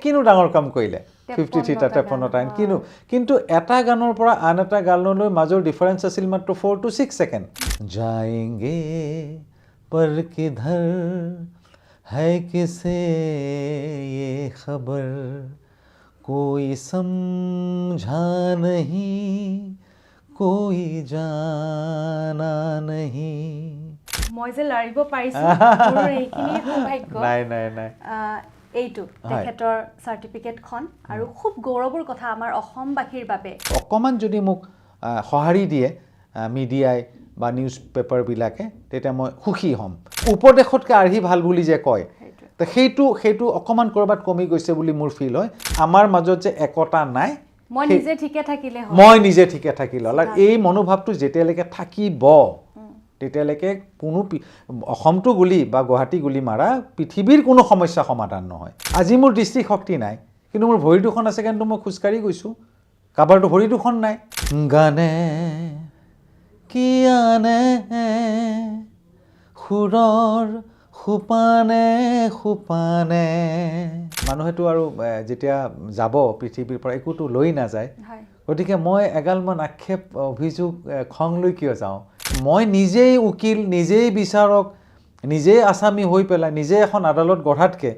কিনো ডাঙৰ কাম কৰিলে 53টা 53টা কিনো কিন্তু এটা গানৰ পৰা আন এটা গানলৈ মাজৰ ডিফাৰেন্স আছিল মাত্ৰ 4 to 6 সেকেন্ড जाएंगे पर किधर है किसे ये खबर कोई समझा नहीं कोई जाना नहीं মই যে লৰিব পাৰিছো মোৰ এইখিনি সৌভাগ্য নাই এইটো তেখেতৰ সাৰ্টিফিকেটখন আৰু খুব গৌৰৱৰ কথা আমাৰ অসমবাসীৰ বাবে অকমান যদি মোক সহাৰি দিয়ে মিডিয়াই বা নিউজ পেপাৰ বিলাকে তেতিয়া মই সুখী হ'ম উপদেশতকৈ আৰ্হি ভাল বুলি যে কয় তো সেইটো অকমান কৰবাত কমি গৈছে বুলি মোৰ ফিল হয় আমাৰ মাজত যে একতা নাই মই নিজে ঠিকে থাকিলে হয় মই নিজে ঠিকে থাকিলে আৰু এই মনোভাৱটো যেতিয়ালৈকে থাকিব তেতিয়ালৈকে কোনো অসমটো গুলি বা গুৱাহাটী গুলি মাৰা পৃথিৱীৰ কোনো সমস্যা সমাধান নহয় আজি মোৰ দৃষ্টিশক্তি নাই কিন্তু মোৰ ভৰি দুখন আছে কিন্তু মই খোজকাঢ়ি গৈছোঁ কাবাৰটো ভৰি দুখন নাই গানে কিয়ানে সুৰৰ খুপানে খুপানে মানুহেতো আৰু যেতিয়া যাব পৃথিৱীৰ পৰা একোতো লৈ নাযায় গতিকে মই এগালমান আক্ষেপ অভিযোগ খং লৈ কিয় যাওঁ মই নিজেই উকিল নিজেই বিচাৰক নিজেই আসামী হৈ পেলাই নিজে এখন আদালত গঢ়াতকৈ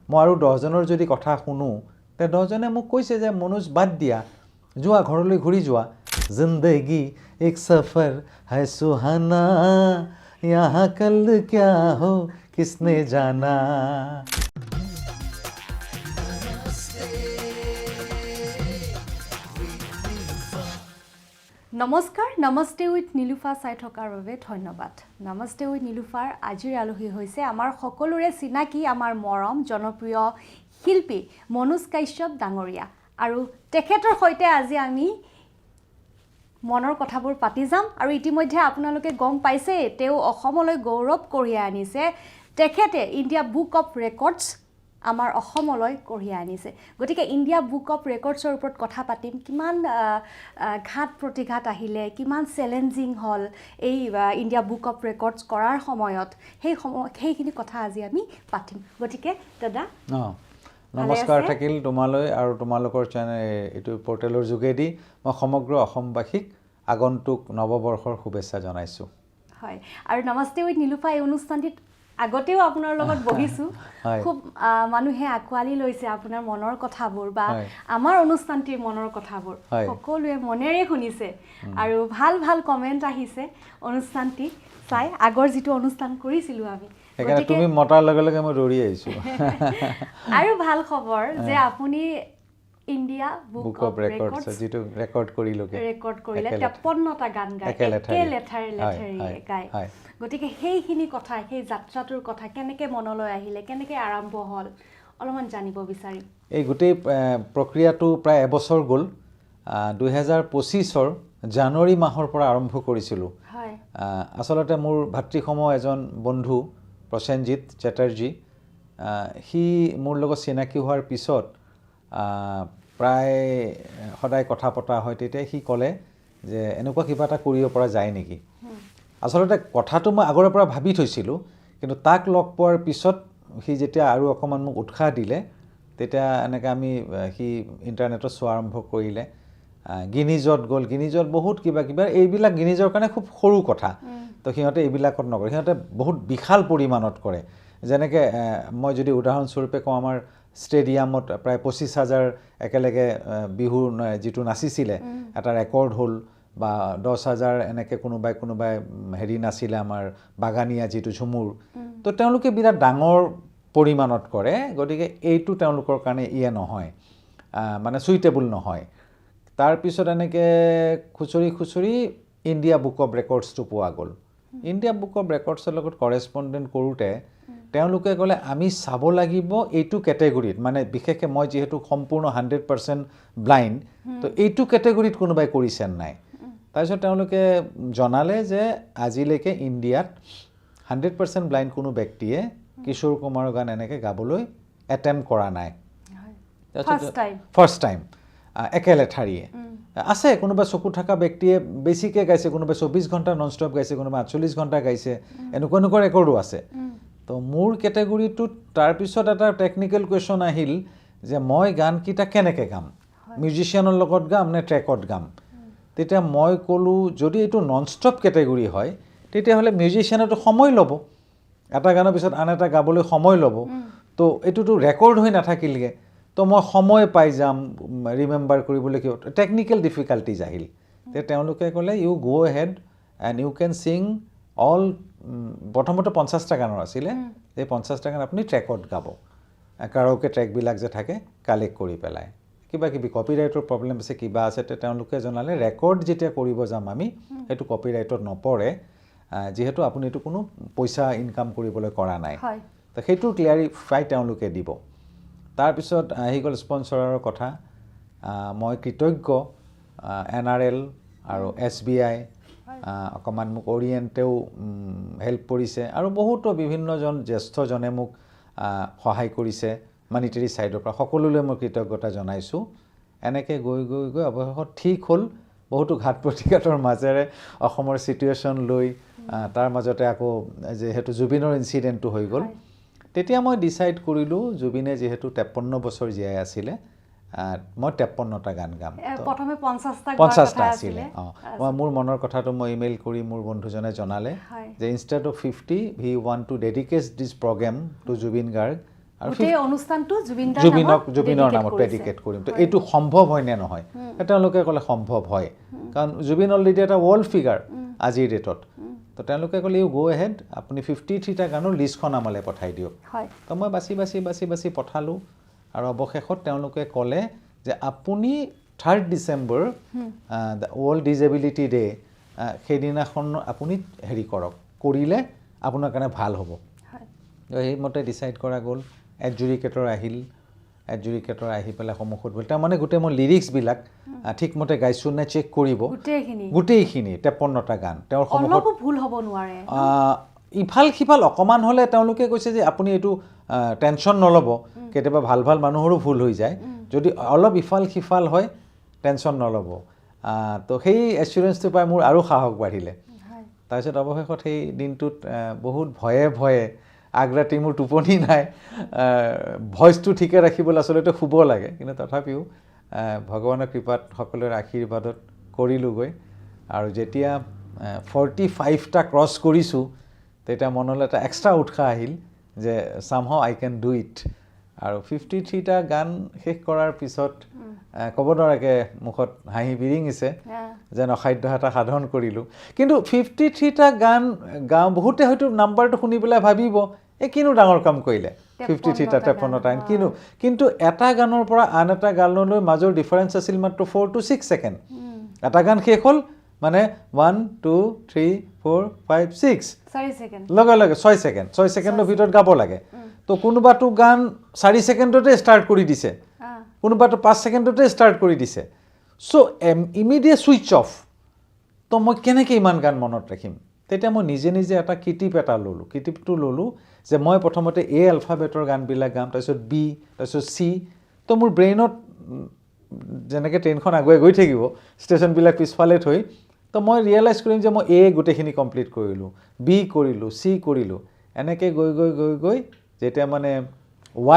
মই আৰু 10জনৰ যদি কথা শুনো তে 10জনে মোক কৈছে যে মনোজ বাদ দিয়া যোৱা ঘৰলৈ ঘূৰি যোৱা জিন্দগী এক সফৰ है सुहाना यहाँ कल क्या हो किसने जाना নমস্কাৰ নমস্তে উইথ নীলুফা চাই থকাৰ বাবে ধন্যবাদ নমস্তে উইথ নীলুফাৰ আজিৰ আলহী হৈছে আমাৰ সকলোৰে চিনাকি আমাৰ মৰম জনপ্ৰিয় শিল্পী মনোজ কাশ্যপ ডাঙৰীয়া আৰু তেখেতৰ সৈতে আজি আমি মনৰ কথাবোৰ পাতি যাম আৰু ইতিমধ্যে আপোনালোকে গম পাইছে তেওঁ অসমলৈ গৌৰৱ কঢ়িয়াই আনিছে তেখেতে ইণ্ডিয়া বুক অফ ৰেকৰ্ডছ আমাৰ অসমলৈ কঢ়িয়াই আনিছে গতিকে ইণ্ডিয়া বুক অফ ৰেকৰ্ডছৰ ওপৰত কথা পাতিম কিমান ঘাত প্ৰতিঘাত আহিলে কিমান চ্যালেঞ্জিং হল এই ইণ্ডিয়া বুক অফ ৰেকৰ্ডছ কৰাৰ সময়ত সেইখিনি কথা আজি আমি পাতিম গতিকে দাদা নমস্কাৰ থাকিল তোমালৈ আৰু তোমালোকৰ চেনেল এইটো পৰ্টেলৰ যোগেদি মই সমগ্ৰ অসমবাসীক আগন্তুক নৱবৰ্ষৰ শুভেচ্ছা জনাইছো হয় আৰু নমস্তে উইথ নীলুফা এই অনুষ্ঠানটিত আগতেও আপোনাৰ লগত বহিছো খুব মানুহে আকোৱালি লৈছে আপোনাৰ মনৰ কথাবোৰ বা আমাৰ অনুষ্ঠানটিৰ মনৰ কথাবোৰ সকলোৱে মনেৰে শুনিছে আৰু ভাল ভাল কমেন্ট আহিছে অনুষ্ঠানটি চাই আগৰ যেটো অনুষ্ঠান কৰিছিলো আমি এখানে তুমি মটাৰ লগে লগে মই দৌৰি আহিছো আৰু ভাল খবৰ যে আপুনি ইণ্ডিয়া বুক অফ ৰেকৰ্ডছ যেটো ৰেকৰ্ড কৰিলে 53টা গান গায় একেলেঠাৰি গায় গতিকে সেইখিনি কথা সেই যাত্ৰাটোৰ কথা কেনেকৈ মনলৈ আহিলে কেনেকৈ আৰম্ভ হ'ল অলপমান জানিব বিচাৰিম এই গোটেই প্ৰক্ৰিয়াটো প্ৰায় এবছৰ গ'ল 2025ৰ জানুৱাৰী মাহৰ পৰা আৰম্ভ কৰিছিলোঁ হয় আচলতে মোৰ ভাতৃসম এজন বন্ধু প্ৰসেনজিৎ চ্যাটাৰ্জী হি মোৰ লগত চিনাকি হোৱাৰ পিছত প্ৰায় সদায় কথা পতা হয় তেতিয়া হি ক'লে যে এনেকুৱা কিবা এটা কৰিব পৰা যায় নেকি আচলতে কথাটো মই আগৰ পৰা ভাবি থৈছিলোঁ কিন্তু তাক লগ পোৱাৰ পিছত হি যেতিয়া আৰু অকমান মোক উৎসাহ দিলে তেতিয়া এনেকৈ আমি হি ইণ্টাৰনেটত চোৱা আৰম্ভ কৰিলে গিনিজত গ'ল গিনিজত বহুত কিবা এইবিলাক গিনিজৰ কাৰণে খুব সৰু কথা তো সিহঁতে এইবিলাকত নকৰে সিহঁতে বহুত বিশাল পৰিমাণত কৰে যেনেকৈ মই যদি উদাহৰণস্বৰূপে কওঁ আমাৰ ষ্টেডিয়ামত প্ৰায় 25,000 একেলগে বিহু যেটো নাচিছিলে এটা ৰেকৰ্ড হ'ল বা 10,000 এনেকৈ কোনোবাই হেৰি নাছিলে আমাৰ বাগানীয়া যেটো ঝুমুৰ তো তেওঁলোকে বিৰাট ডাঙৰ পৰিমাণত কৰে গতিকে এইটো তেওঁলোকৰ কাৰণে ইয়ে নহয় মানে সুইটেবল নহয় তাৰ পিছত এনেকৈ খুচৰি ইণ্ডিয়া বুক অফ ৰেকৰ্ডছটো পোৱা গ'ল ইণ্ডিয়া বুক অফ ৰেকৰ্ডছৰ লগত কৰেছপণ্ডেণ্ট কৰোঁতে তেওঁলোকে ক'লে আমি চাব লাগিব এইটো কেটেগৰীত মানে বিশেষকৈ মই যিহেতু সম্পূৰ্ণ 100% ব্লাইণ্ড তো এইটো কেটেগৰীত কোনোবাই কৰিছে নাই তাৰপিছত তেওঁলোকে জনালে যে আজিলৈকে ইণ্ডিয়াত 100% ব্লাইণ্ড কোনো ব্যক্তিয়ে কিশোৰ কুমাৰৰ গান এনেকৈ গাবলৈ এটেম্প কৰা নাই ফাৰ্ষ্ট টাইম একেলেঠাৰিয়ে আছে কোনোবা চকু থকা ব্যক্তিয়ে বেছিকৈ গাইছে কোনোবা 24 ঘণ্টা নন ষ্টপ গাইছে কোনোবা 48 ঘণ্টা গাইছে এনেকুৱা ৰেকৰ্ডো আছে তো মোৰ কেটেগৰীটোত তাৰপিছত এটা টেকনিকেল কুৱেশ্যন আহিল যে মই গানকেইটা কেনেকৈ গাম, মিউজিচিয়ানৰ লগত গাম নে ট্ৰেকত গাম। তেতিয়া মই ক'লোঁ যদি এইটো নন ষ্টপ কেটেগৰী হয় তেতিয়াহ'লে মিউজিচিয়ানেতো সময় ল'ব, এটা গানৰ পিছত আন এটা গাবলৈ সময় ল'ব, তো এইটোতো ৰেকৰ্ড হৈ নাথাকিলগৈ, তো মই সময় পাই যাম ৰিমেম্বাৰ কৰিবলৈ। কিয় টেকনিকেল ডিফিকাল্টিজ আহিল। তেতিয়া তেওঁলোকে ক'লে you go' ahead and you can sing all, প্ৰথমতে 50টা গানৰ আছিলে, এই 50টা গান আপুনি ট্ৰেকত গাব, কাৰাওকে ট্ৰেকবিলাক যে থাকে কালেক্ট কৰি পেলাই। কিবা কিবি কপিৰাইটৰ প্ৰব্লেম আছে, কিবা আছে, তেওঁলোকে জনালে ৰেকৰ্ড যেতিয়া কৰিব যাম আমি সেইটো কপিৰাইটত নপৰে, যিহেতু আপুনি এইটো কোনো পইচা ইনকাম কৰিবলৈ কৰা নাই, তো সেইটো ক্লিয়াৰিফাই তেওঁলোকে দিব। তাৰপিছত আহি গ'ল স্পনচৰাৰৰ কথা। মই কৃতজ্ঞ NRL আৰু SBI, অকণমান মোক অৰিয়েণ্টেও হেল্প কৰিছে, আৰু বহুতো বিভিন্নজন জ্যেষ্ঠজনে মোক সহায় কৰিছে মানিটেৰী ছাইডৰ পৰা, সকলোলৈ মই কৃতজ্ঞতা জনাইছোঁ। এনেকৈ গৈ গৈ গৈ অৱশেষত ঠিক হ'ল। বহুতো ঘাত প্ৰতিঘাতৰ মাজেৰে অসমৰ চিটুৱেশ্যন লৈ, তাৰ মাজতে আকৌ যিহেতু জুবিনৰ ইনচিডেণ্টটো হৈ গ'ল, তেতিয়া মই ডিচাইড কৰিলোঁ জুবিনে যিহেতু 53 বছৰ জীয়াই আছিলে, মই 53টা গান গাম। প্ৰথমে 50টা আছিলে। মই মোৰ মনৰ কথাটো মই ইমেইল কৰি মোৰ বন্ধুজনে জনালে যে instead of 50 he want to dedicate this program to Zubeen Garg, আৰু জুবিনৰ নামত ডেডিকেট কৰিম। তো এইটো সম্ভৱ হয় নে নহয়? তেওঁলোকে ক'লে সম্ভৱ হয়, কাৰণ জুবিন অলৰেডি এটা ৱৰ্ল্ড ফিগাৰ আজিৰ ডেটত। তো তেওঁলোকে ক'লে ইউ গ' এহেড, আপুনি 53টা গানৰ লিষ্টখন আমালৈ পঠাই দিয়ক। তো মই বাছি বাছি বাছি বাছি পঠালোঁ, আৰু অৱশেষত তেওঁলোকে ক'লে যে আপুনি 3 ডিচেম্বৰ ৱৰ্ল্ড ডিজেবিলিটি ডে, সেইদিনাখন আপুনি হেৰি কৰক, কৰিলে আপোনাৰ কাৰণে ভাল হ'ব। সেইমতে ডিচাইড কৰা গ'ল। এডজুডিকেটৰ আহিল, এডজুডিকেটৰ আহি পেলাই সন্মুখত বহিল। তাৰমানে গোটেই মই লিৰিক্সবিলাক ঠিকমতে গাইছোঁ নে চেক কৰিব, গোটেইখিনি 53টা গান তেওঁৰ সন্মুখত ভুল হ'ব নোৱাৰে। ইফাল সিফাল অকণমান হ'লে তেওঁলোকে কৈছে যে আপুনি এইটো টেনশ্যন নল'ব, কেতিয়াবা ভাল ভাল মানুহৰো ভুল হৈ যায়, যদি অলপ ইফাল সিফাল হয় টেনশ্যন নল'ব। তো সেই এচুৰেঞ্চটো পাই মোৰ আৰু সাহস বাঢ়িলে। তাৰপিছত অৱশেষত সেই দিনটোত বহুত ভয়ে ভয়ে, আগৰাতি মোৰ টোপনি নাই, ভইচটো ঠিকে ৰাখিবলৈ আচলতে শুব লাগে, কিন্তু তথাপিও ভগৱানৰ কৃপাত সকলোৰে আশীৰ্বাদত কৰিলোঁগৈ। আৰু যেতিয়া 45টা ক্ৰছ কৰিছোঁ তেতিয়া মনলৈ এটা এক্সট্ৰা উৎসাহ আহিল যে চামহাও আই কেন ডু ইট। আৰু 53টা গান শেষ কৰাৰ পিছত ক'ব নোৱাৰাকৈ মুখত হাঁহি বিৰিঙিছে যেন অসাধ্য এটা সাধন কৰিলোঁ। কিন্তু 53টা গান গাওঁ, বহুতে হয়তো নাম্বাৰটো শুনি পেলাই ভাবিব এই কিনো ডাঙৰ কাম কৰিলে, 53টা 53টা কিনো, কিন্তু এটা গানৰ পৰা আন এটা গানলৈ মাজৰ ডিফাৰেঞ্চ আছিল মাত্ৰ 4 to 6 ছেকেণ্ড। এটা গান শেষ হ'ল মানে 1 2 3 4 5 6 লগে লগে 6 ছেকেণ্ড, 6 ছেকেণ্ডৰ ভিতৰত গাব লাগে। তো কোনোবাটো গান 4 ছেকেণ্ডতে ষ্টাৰ্ট কৰি দিছে, কোনোবাটো 5 ছেকেণ্ডতে ষ্টাৰ্ট কৰি দিছে। চ' ইমিডিয়েট ছুইচ অফ। তো মই কেনেকৈ ইমান গান মনত ৰাখিম? তেতিয়া মই নিজে নিজে এটা কিটিপটো ল'লোঁ যে মই প্ৰথমতে A এলফাবেটৰ গানবিলাক গাম, তাৰপিছত B, তাৰপিছত C। তো মোৰ ব্ৰেইনত যেনেকৈ ট্ৰেইনখন আগুৱাই গৈ থাকিব, ষ্টেচনবিলাক পিছফালে থৈ, তো মই ৰিয়েলাইজ কৰিম যে মই A গোটেইখিনি কমপ্লিট কৰিলোঁ, B কৰিলোঁ, C কৰিলোঁ। এনেকৈ গৈ গৈ গৈ গৈ যেতিয়া মানে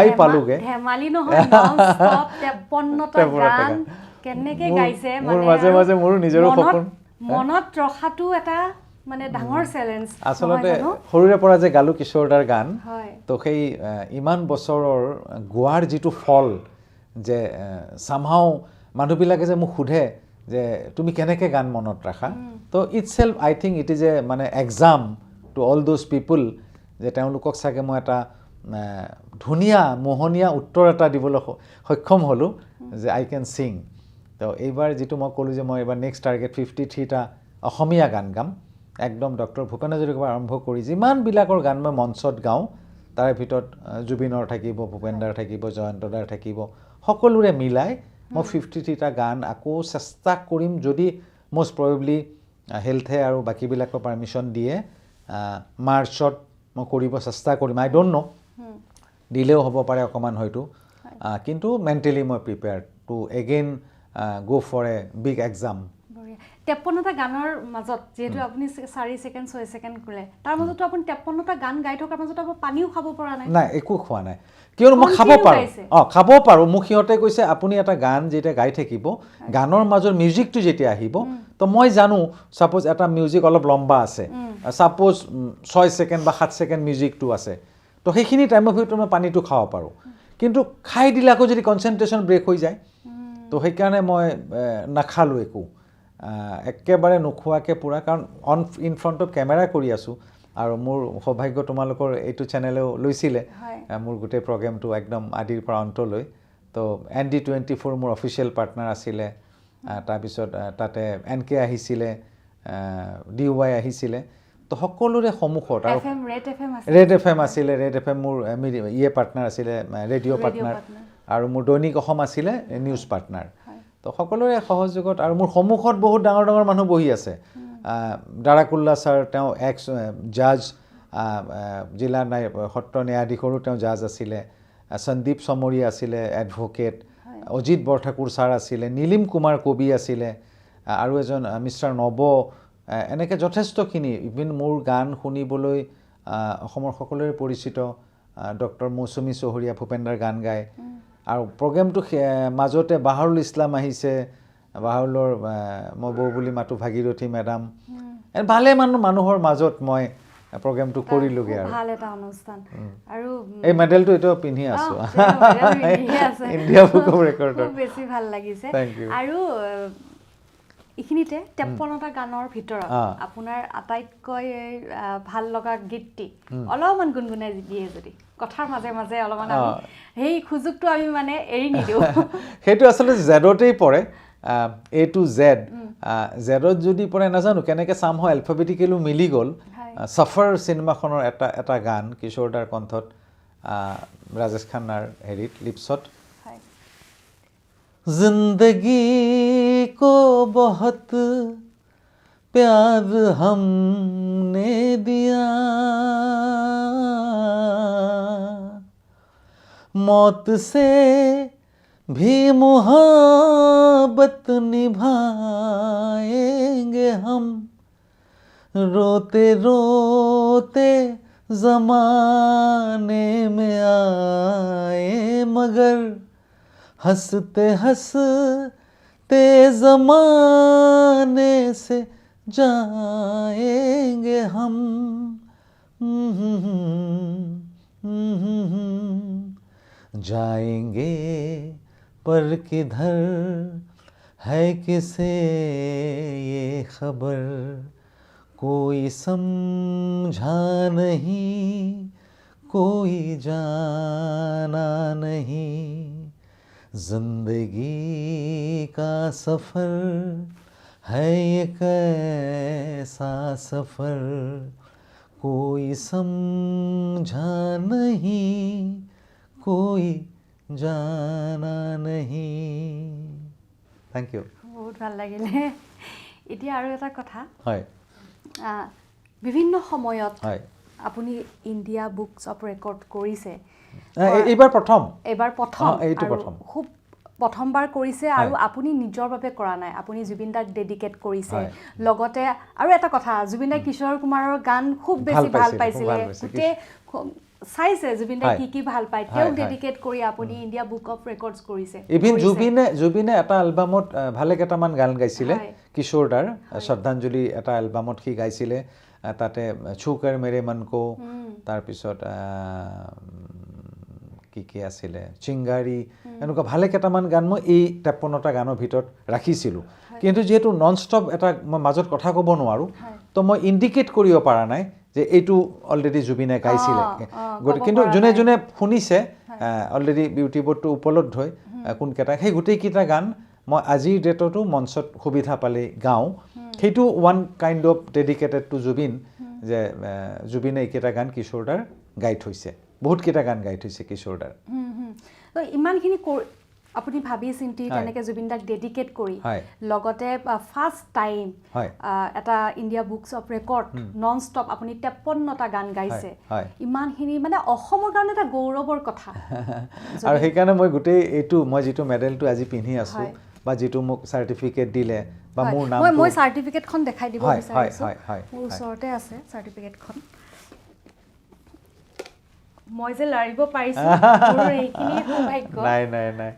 Y পালোঁগৈ, মোৰ মাজে মাজে মোৰো নিজৰো সপোন, মনত ৰখাটো এটা মানে ডাঙৰ চেলেঞ্জ। আচলতে সৰুৰে পৰা যে গালোঁ কিশোৰদাৰ গান, তো সেই ইমান বছৰৰ গোৱাৰ যিটো ফল, যে চামহাও মানুহবিলাকে যে মোক সোধে যে তুমি কেনেকৈ গান মনত ৰাখা, তো itself I think it is a মানে exam to all those people, যে তেওঁলোকক চাগে মই এটা ধুনীয়া মোহনীয়া উত্তৰ এটা দিবলৈ সক্ষম হ'লোঁ যে আই কেন ছিং। তো এইবাৰ যিটো মই ক'লোঁ যে মই এইবাৰ নেক্সট টাৰ্গেট 53টা অসমীয়া গান গাম, একদম ডক্টৰ ভূপেন হাজৰিকাৰ পৰা আৰম্ভ কৰি যিমানবিলাকৰ গান মই মঞ্চত গাওঁ, তাৰে ভিতৰত জুবিনৰ থাকিব, ভূপেনদাৰ থাকিব, জয়ন্তদাৰ থাকিব, সকলোৰে মিলাই মই 53টা গান আকৌ চেষ্টা কৰিম, যদি মষ্ট প্ৰবেবলি হেল্থে আৰু বাকীবিলাকৰ পাৰ্মিশ্যন দিয়ে মাৰ্চত মই কৰিব চেষ্টা কৰিম। আই ডোণ্ট ন', দিলেও হ'ব পাৰে অকণমান হয়তো, কিন্তু মেণ্টেলি মই প্ৰিপেয়াৰ্ড টু এগেইন গ' ফৰ এ বিগ এক্সাম 53টা গানৰ মাজত যেহেতু আপুনি 4 ছেকেণ্ড 6 ছেকেণ্ড ক'লে তাৰ মাজতো আপুনি 53টা গান গাই থকাৰ মাজত আপুনি পানীও খাব পৰা নাই নাই একো খোৱা নাই কিয়নো মই খাব পাৰোঁ খাব পাৰোঁ মোক সিহঁতে কৈছে আপুনি এটা গান যেতিয়া গাই থাকিব গানৰ মাজৰ মিউজিকটো যেতিয়া আহিব তো মই জানো সাপোজ এটা মিউজিক অলপ লম্বা আছে সাপোজ 6 ছেকেণ্ড বা 7 ছেকেণ্ড মিউজিকটো আছে তো সেইখিনি টাইমৰ ভিতৰত মই পানীটো খাব পাৰোঁ কিন্তু খাই দিলে আকৌ যদি কনচেনট্ৰেশ্যন ব্ৰেক হৈ যায় তো সেইকাৰণে মই নাখালোঁ একো একেবাৰে নোখোৱাকৈ পূৰা কাৰণ ইন ফ্ৰণ্ট অফ কেমেৰা কৰি আছোঁ আৰু মোৰ সৌভাগ্য তোমালোকৰ এইটো চেনেলেও লৈছিলে মোৰ গোটেই প্ৰগ্ৰেমটো একদম আদিৰ পৰা অন্তলৈ তো ND24 মোৰ অফিচিয়েল পাৰ্টনাৰ আছিলে তাৰপিছত তাতে NK আহিছিলে DY আহিছিলে তো সকলোৰে সন্মুখত আৰু ৰেড FM আছিলে ৰেড FM মোৰ পাৰ্টনাৰ আছিলে ৰেডিঅ' পাৰ্টনাৰ আৰু মোৰ দৈনিক অসম আছিলে নিউজ পাৰ্টনাৰ তো সকলোৰে সহযোগত আৰু মোৰ সন্মুখত বহুত ডাঙৰ ডাঙৰ মানুহ বহি আছে দাৰাকুল্লা ছাৰ তেওঁ এক্স জাজ জিলা সত্ৰ ন্যায়াধীশৰো তেওঁ জাজ আছিলে সন্দীপ চমৰীয়া আছিলে এডভোকেট অজিত বৰঠাকুৰ ছাৰ আছিলে নীলিম কুমাৰ কবি আছিলে আৰু এজন মিষ্টাৰ নৱ এনেকৈ যথেষ্টখিনি ইভিন মোৰ গান শুনিবলৈ অসমৰ সকলোৰে পৰিচিত ডক্টৰ মৌচুমী চহৰীয়া ভূপেন্দ্ৰৰ গান গায় আৰু প্ৰগ্ৰেমটো মাজতে বাহাৰুল ইছলাম আহিছে বাহাৰুলৰ মই বৌ বুলি মাতো ভাগীৰথী মেডাম ভালে মানুহৰ মাজত মই প্ৰগ্ৰেমটো কৰিলোগে আৰু ভাল এটা অনুষ্ঠান আৰু এই মেডেলটো এটাও পিন্ধি আছো ইণ্ডিয়া বুক অফ ৰেকৰ্ডৰ খুব বেছি ভাল লাগিছে আৰু এইখিনিতে 53টা গানৰ ভিতৰত আপোনাৰ আটাইতকৈ ভাল লগা গীতটি অলপমান গুণগুণাই দিয়ে যদি কথাৰ মাজে মাজে অলপমান আমি সেই সুযোগটো আমি মানে এৰি নিদিওঁ সেইটো আচলতে জেডতেই পৰে A to Z জেডত যদি পৰে নাজানো কেনেকৈ চাম হয় এলফাবেটিকেলি মিলি গ'ল সফৰ চিনেমাখনৰ এটা গান কিশোৰ দাৰ কণ্ঠত ৰাজেশ খান্নাৰ হেৰিত লিপছত जिंदगी को बहुत प्यार हमने दिया मौत से भी मोहब्बत निभाएंगे हम रोते रोते ज़माने में आए मगर हंसते हंसते ज़माने से जाएंगे हम जाएंगे पर किधर है किसे ये खबर कोई समझा नहीं कोई जाना नहीं जिंदगी का सफ़र है ये कैसा सफ़र कोई समझा नहीं कोई जाना नहीं थैंक यू बहुत ভাল লাগিলে এতিয়া আৰু এটা কথা হয় বিভিন্ন সময়ত হয় আপুনি ইণ্ডিয়া বুকছ অফ ৰেকৰ্ড কৰিছে এইবাৰ প্ৰথম এইটো প্ৰথম খুব প্ৰথমবাৰ কৰিছে আৰু আপুনি নিজৰ বাবে কৰা নাই আপুনি জুবিন দাক ডেডিকেট কৰিছে লগতে আৰু এটা কথা জুবিন দাই কিশোৰ কুমাৰৰ গান খুব বেছি ভাল পাইছিলে গোটেই চাইছে জুবিন দাই কি ভাল পায় তেওঁ ডেডিকেট কৰি আপুনি ইণ্ডিয়া বুক অফ ৰেকৰ্ডছ কৰিছে ইভিন জুবিনে এটা এলবামত ভালে কেইটামান গান গাইছিলে কিশোৰ দাৰ শ্ৰদ্ধাঞ্জলি এটা এলবামত সি গাইছিলে তাতে ছুকৰ মেৰে মন কো তাৰপিছত কি আছিলে চিংগাৰী এনেকুৱা ভালে কেইটামান গান মই এই 53টা গানৰ ভিতৰত ৰাখিছিলোঁ কিন্তু যেহেতু নন ষ্টপ এটা মই মাজত কথা ক'ব নোৱাৰোঁ তো মই ইণ্ডিকেট কৰিব পৰা নাই যে এইটো অলৰেডি জুবিনে গাইছিলে কিন্তু যোনে যোনে শুনিছে অলৰেডি ইউটিউবতো উপলব্ধ হয় কোনকেইটা সেই গোটেইকেইটা গান মই আজিৰ ডেটতো মঞ্চত সুবিধা পালে গাওঁ সেইটো one kind of dedicated to Zubeen যে জুবিনে এইকেইটা গান কিশোৰ দাৰ গাই থৈছে বহুত কেইটা গান গাই থৈছে কিশোৰ দাৰ তো ইমানখিনি আপুনি ভাবি চিন্তি তেনেকৈ জুবিন দাক ডেডিকেট কৰি লগতে ফাৰ্ষ্ট টাইম এটা India books of record non stop আপুনি 53টা গান গাইছে ইমানখিনি মানে অসমৰ কাৰণে এটা গৌৰৱৰ কথা আৰু সেইকাৰণে মই গোটেই এইটো মই যিটো মেডেলটো আজি পিন্ধি আছোঁ বা যিটো মোক চাৰ্টিফিকেট দিলে বা মোৰ নাম মই চাৰ্টিফিকেটখন দেখাই দিব হয়, বিচাৰিছো হয়, হয়, মোৰ হয়। ওচৰতে আছে চাৰ্টিফিকেটখন মই যে লাৰিব পাৰিছো মোৰ এইখিনি সৌভাগ্য নাই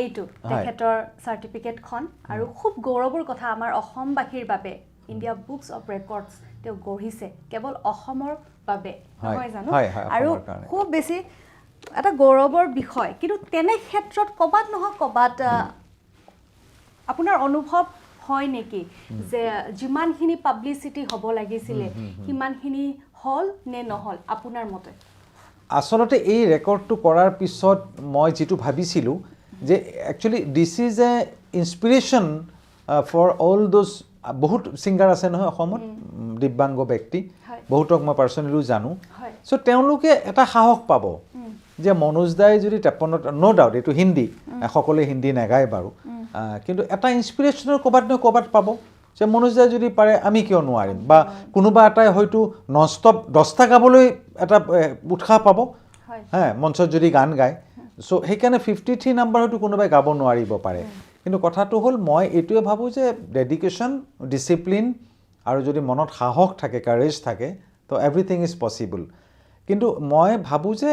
এইটো তেখেতৰ চাৰ্টিফিকেটখন আৰু খুব গৌৰৱৰ কথা আমাৰ অসমবাসীৰ বাবে ইণ্ডিয়া বুকছ অফ ৰেকৰ্ডছ তেওঁ গঢ়িছে কেৱল অসমৰ বাবে নহয় জানো আৰু খুব বেছি এটা গৌৰৱৰ বিষয় কিন্তু তেনে ক্ষেত্ৰত ক'বাত নহয় ক'বাত আপোনাৰ অনুভৱ হয় নেকি যে যিমানখিনি পাব্লিচিটি হ'ব লাগিছিলে সিমানখিনি হ'ল নে নহ'ল আপোনাৰ মতে আচলতে এই ৰেকৰ্ডটো কৰাৰ পিছত মই যেটো ভাবিছিলোঁ যে actually this is a inspiration for all those বহুত সিঙ্গাৰ আছে নহয় অসমত দিব্যাংগ ব্যক্তি বহুতক মই পাৰ্সোনালিও জানো সো তেওঁলোকে এটা সাহস পাব যে মনোজ দাই যদি 53 নো ডাউট এটো হিন্দী সকলে হিন্দী নাগায় বাৰু কিন্তু এটা ইনস্পিৰেশনৰ কবাত পাব যে মনোজ দাই যদি পাৰে আমি কিয় নোৱাৰিম বা কোনোবা এটাই হয়তো ননস্টপ 10টা গাবলৈ এটা উৎসাহ পাব হ্যাঁ মঞ্চত যদি গান গায় সো সেইকাৰণে 53 নাম্বাৰ হয়তো কোনোবাই গাব নোৱাৰিব পাৰে কিন্তু কথাটো হ'ল মই এটোৱে ভাবো যে ডেডিকেশন ডিসিপ্লিন আৰু যদি মনত সাহস থাকে কাৰেজ থাকে তো এভৰিথিং ইজ পসিবল কিন্তু মই ভাবো যে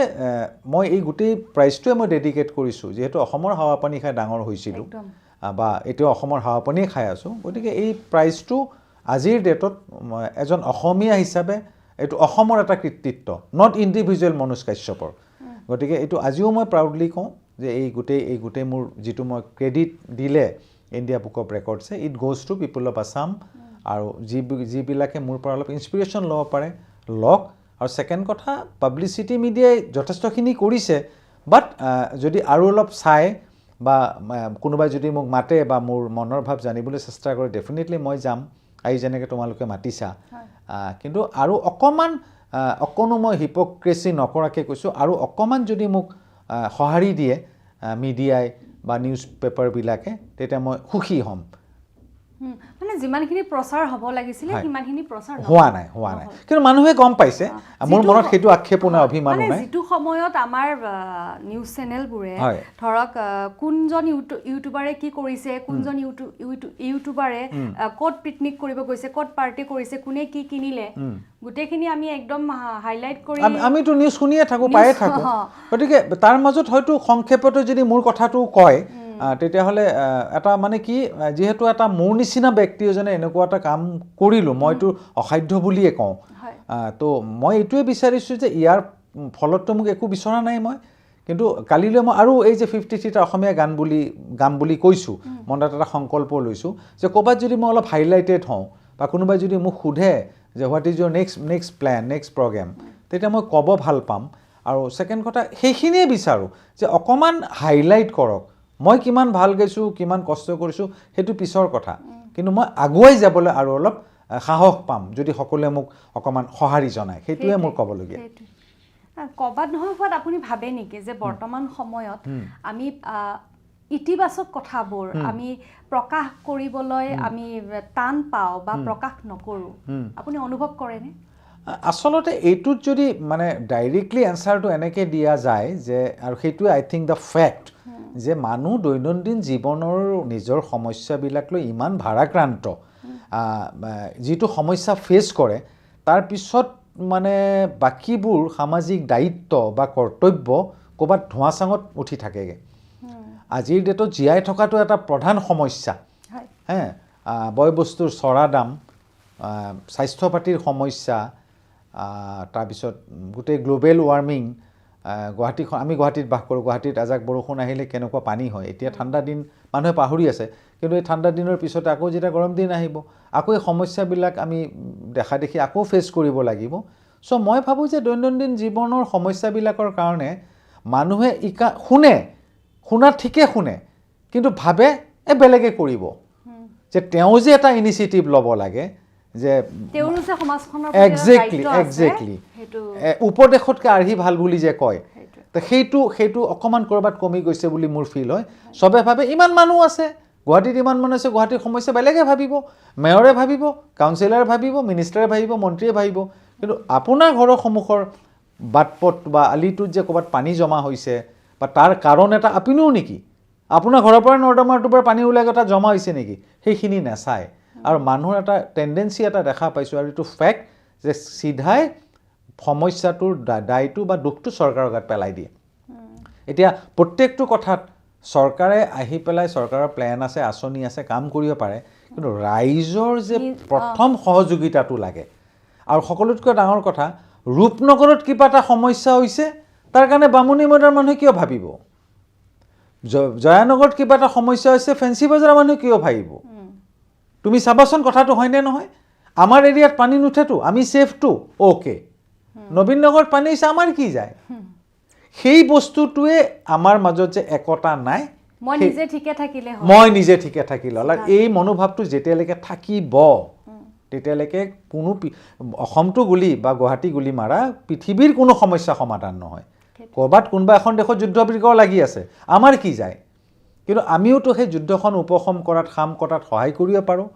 মই এই গোটেই প্ৰাইজটোৱে মই ডেডিকেট কৰিছো যেহেতু অসমৰ হাৱা পানী খাই ডাঙৰ হৈছিলো বা এটো অসমৰ হাৱা পানী খাই আছো গতিকে এই প্ৰাইজটো আজিৰ ডেটত এজন অসমীয়া হিচাপে এটো অসমৰ এটা কৃতিত্ব নট ইন্ডিভিজুৱেল মনোজ কাশ্যপৰ গতিকে এটো আজিও মই প্ৰাউডলি কওঁ যে এই গোটেই মোৰ যেটো মই ক্ৰেডিট দিলে ইণ্ডিয়া বুক অফ ৰেকৰ্ডছে it goes to people of Assam আৰু যিবিলাকে মোৰ পৰা অলপ ইনস্পিৰেশন ল'ব পাৰে লক আৰু সেকেন্ড কথা পাব্লিসিটি মিডিয়াই যথেষ্টখিনি কৰিছে বাট যদি আৰু অলপ চাই বা কোনোবাই যদি মোক মাতে বা মোৰ মনৰ ভাৱ জানিবলৈ চেষ্টা কৰে ডেফিনেটলি মই যাম আই যেনেকৈ তোমালোকে মাতিছা কিন্তু আৰু অকণো মই হিপক্ৰেসি নকৰাকে কৈছো আৰু অকমান যদি মোক সহাৰি দিয়ে মিডিয়াই বা নিউজ পেপাৰ বিলাকে তেতিয়া মই সুখী হ'ম মানে যিমানখিনি প্ৰচাৰ হ'ব লাগিছিলে সিমানখিনি প্ৰচাৰ হোৱা নাই কিন্তু মানুহে গম পাইছে মোৰ মনত সেইটো আক্ষেপ নাই অভিমান নাই মানে যেটো সময়ত আমাৰ নিউজ চেনেলবোৰে ধৰক কোনজন ইউটিউবাৰে কি কৰিছে কোনজন ইউটিউবাৰে কোড পিকনিক কৰিব গৈছে কোড পাৰ্টি কৰিছে কোনে কি কিনিলে গুটেখিনি আমি একদম হাইলাইট কৰি আমি তো নিউজ শুনিয়ে থাকো পায়ে থাকো গতিকে তাৰ মাজত হয়তো সংক্ষেপতে যদি মোৰ কথাটো কয় তেতিয়া হলে এটা মানে কি যেহেতু এটা মোৰ নিচিনা ব্যক্তি এজনে এনেকুৱা এটা কাম কৰিলো মইতো অসাধ্য বুলিয়ে কওঁ তো মই এটোৱে বিচাৰিছো যে ইয়াৰ ফলতটো মোক একো বিচৰা নাই মই কিন্তু কালিলৈ মই আৰু এই যে 53টা অসমীয়া গান বুলি কৈছো মনত এটা সংকল্প লৈছো যে কবাত যদি মই অলপ হাইলাইটেড হওঁ বা কোনোবাই যদি মোক সুধে যে what is your next plan next program তেতিয়া মই ক'ব ভাল পাম আৰু সেকেন্ড কথা সেইখিনিয়ে বিচাৰো যে অকমান হাইলাইট কৰক মই কিমান ভাল গাইছো কিমান কষ্ট কৰিছো হেতু পিছৰ কথা কিন্তু মই আগুৱাই যাবলৈ আৰু অলপ সাহস পাম যদি সকলোৱে মোক অকমান সহাৰি জনায় হেতুৱে মোৰ ক'বলগীয়া কবাত নহয় হোৱাত আপুনি ভাবে নেকি যে বৰ্তমান সময়ত আমি ইতিবাচক কথাবোৰ আমি প্ৰকাশ কৰিবলৈ আমি টান পাওঁ বা প্ৰকাশ নকৰো আপুনি অনুভৱ কৰেনে আসলতে এইটোত যদি মানে ডাইৰেক্টলি এনসাৰটো এনেকৈ দিয়া যায় যে আৰু হেতুৱে আই থিংক দ্য ফ্যাক্ট যে মানুহ দৈনন্দিন জীৱনৰ নিজৰ সমস্যাবিলাক লৈ ইমান ভাৰাক্ৰান্ত যেটো সমস্যা ফেস কৰে তাৰ পিছত মানে বাকিবোৰ সামাজিক দায়িত্ব বা কৰ্তব্য কবাত ধোঁৱাচাঙত উঠি থাকেগে আজিৰ ডেটত জিয়াই থকাটো এটা প্ৰধান সমস্যা হ্যাঁ বয় বস্তুৰ চৰা দাম স্বাস্থ্য পাতিৰ সমস্যা তাৰ পিছত গোটেই গ্লোবেল ওয়াৰ্মিং আমি গুৱাহাটীত বাস কৰোঁ গুৱাহাটীত আজাক বৰষুণ আহিলে কেনেকুৱা পানী হয় এতিয়া ঠাণ্ডা দিন মানুহে পাহৰি আছে কিন্তু এই ঠাণ্ডা দিনৰ পিছত আকৌ যেতিয়া গৰম দিন আহিব আকৌ এই সমস্যাবিলাক আমি দেখা দেখি আকৌ ফেস কৰিব লাগিব সো মই ভাবো যে দৈনন্দিন জীৱনৰ সমস্যাবিলাকৰ কাৰণে মানুহে শুনা ঠিকে শুনে কিন্তু ভাবে বেলেগে কৰিব যে তেওঁ যে এটা ইনিচিয়েটিভ ল'ব লাগে যে তেওঁৰো যে সমাজখনৰ এক্স্যাক্টলি উপদেশতকে আৰ্হি ভাল বুলি যে কয় তো সেইটো অকমান কৰবাত কমি গৈছে বুলি মোৰ ফিল হয় সবে ভাবে ইমান মানুহ আছে গুৱাহাটীত ইমান মানুহ আছে গুৱাহাটীৰ সমস্যা বেলেগে ভাবিব মেয়ৰে ভাবিব কাউন্সিলৰে ভাবিব মিনিষ্টাৰে ভাবিব মন্ত্ৰীয়ে ভাবিব কিন্তু আপোনাৰ ঘৰৰ সন্মুখৰ বাটপথ বা আলিটোত যে কৰবাত পানী জমা হৈছে বা তাৰ কাৰণ এটা আপুনিও নেকি আপোনাৰ ঘৰৰ পৰা নৰ্দমাটোৰ পৰা পানী ওলাই গৈ তাত জমা হৈছে নেকি সেইখিনি নাচায় আৰু মানুহৰ এটা টেণ্ডেঞ্চি এটা দেখা পাইছোঁ আৰু এইটো ফেক্ট যে চিধাই সমস্যাটোৰ দায়টো বা দুখটো চৰকাৰৰ গাত পেলাই দিয়ে এতিয়া প্ৰত্যেকটো কথাত চৰকাৰে আহি পেলাই চৰকাৰৰ প্লেন আছে আঁচনি আছে কাম কৰিব পাৰে কিন্তু ৰাইজৰ যে প্ৰথম সহযোগিতাটো লাগে আৰু সকলোতকৈ ডাঙৰ কথা ৰূপনগৰত কিবা এটা সমস্যা হৈছে তাৰ কাৰণে বামুণী মৈদামৰ মানুহে কিয় ভাবিব জয়ানগৰত কিবা এটা সমস্যা হৈছে ফেঞ্চি বজাৰৰ মানুহে কিয় ভাবিব তুমি চাবাচোন কথাটো হয়নে নহয় আমাৰ এৰিয়াত পানী নুঠেতো আমি ছেফটো অ'কে নবীন নগৰত পানী হৈছে আমাৰ কি যায় সেই বস্তুটোৱে আমাৰ মাজত যে একতা নাই মই নিজে ঠিকে থাকিলে হ'ল আৰু এই মনোভাৱটো যেতিয়ালৈকে থাকিব তেতিয়ালৈকে কোনো অসমটো গুলি বা গুৱাহাটী গুলি মাৰা পৃথিৱীৰ কোনো সমস্যা সমাধান নহয় ক'ৰবাত কোনোবা এখন দেশত যুদ্ধ বিগ্ৰহ লাগি আছে আমাৰ কি যায় কিন্তু আমিওতো সেই যুদ্ধখন উপশম কৰাত খাম কটাত সহায় কৰিব পাৰোঁ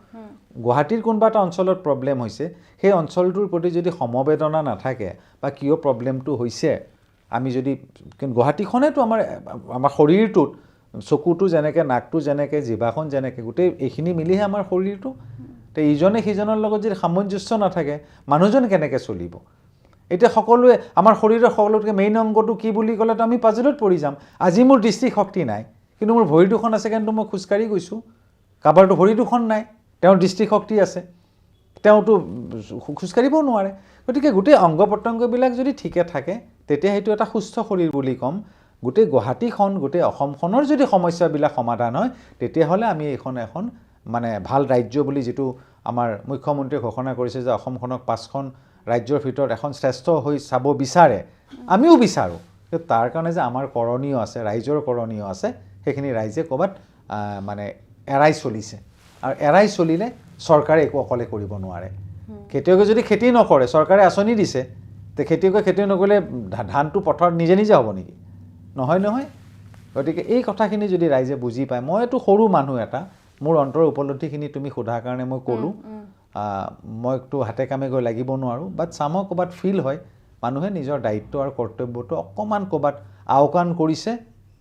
গুৱাহাটীৰ কোনোবা এটা অঞ্চলত প্ৰব্লেম হৈছে সেই অঞ্চলটোৰ প্ৰতি যদি সমবেদনা নাথাকে বা কিয় প্ৰব্লেমটো হৈছে আমি যদি গুৱাহাটীখনেতো আমাৰ শৰীৰটোত চকুটো যেনেকৈ নাকটো যেনেকৈ জিভাখন যেনেকৈ গোটেই এইখিনি মিলিহে আমাৰ শৰীৰটো তো ইজনে সিজনৰ লগত যদি সামঞ্জস্য নাথাকে মানুহজন কেনেকৈ চলিব এতিয়া সকলোৱে আমাৰ শৰীৰৰ সকলোতকৈ মেইন অংগটো কি বুলি ক'লেতো আমি পাজলত পৰি যাম আজি মোৰ দৃষ্টিশক্তি নাই কিন্তু মোৰ ভৰি দুখন আছে কিন্তু মই খোজকাঢ়ি গৈছোঁ কাৰোবাৰতো ভৰি দুখন নাই তেওঁৰ দৃষ্টিশক্তি আছে তেওঁতো খোজকাঢ়িবও নোৱাৰে গতিকে গোটেই অংগ প্ৰত্যংগবিলাক যদি ঠিকে থাকে তেতিয়া সেইটো এটা সুস্থ শৰীৰ বুলি ক'ম গোটেই গুৱাহাটীখন গোটেই অসমখনৰ যদি সমস্যাবিলাক সমাধান হয় তেতিয়াহ'লে আমি এখন মানে ভাল ৰাজ্য বুলি যিটো আমাৰ মুখ্যমন্ত্ৰীয়ে ঘোষণা কৰিছে যে অসমখনক 5খন ৰাজ্যৰ ভিতৰত এখন শ্ৰেষ্ঠ হৈ চাব বিচাৰে আমিও বিচাৰোঁ কিন্তু তাৰ কাৰণে যে আমাৰ কৰণীয় আছে ৰাইজৰ কৰণীয় আছে সেইখিনি ৰাইজে ক'ৰবাত মানে এৰাই চলিছে আৰু এৰাই চলিলে চৰকাৰে একো অকলে কৰিব নোৱাৰে খেতিয়কে যদি খেতি নকৰে চৰকাৰে আঁচনি দিছে তে খেতিয়কে খেতি নকৰিলে ধানটো পথাৰত নিজে নিজে হ'ব নেকি নহয় গতিকে এই কথাখিনি যদি ৰাইজে বুজি পায় মইতো সৰু মানুহ এটা মোৰ অন্তৰৰ উপলব্ধিখিনি তুমি সোধাৰ কাৰণে মই ক'লোঁ মইতো হাতে কামে গৈ লাগিব নোৱাৰোঁ বাট চামক ক'ৰবাত ফিল হয় মানুহে নিজৰ দায়িত্ব আৰু কৰ্তব্যটো অকণমান ক'ৰবাত আওকাণ কৰিছে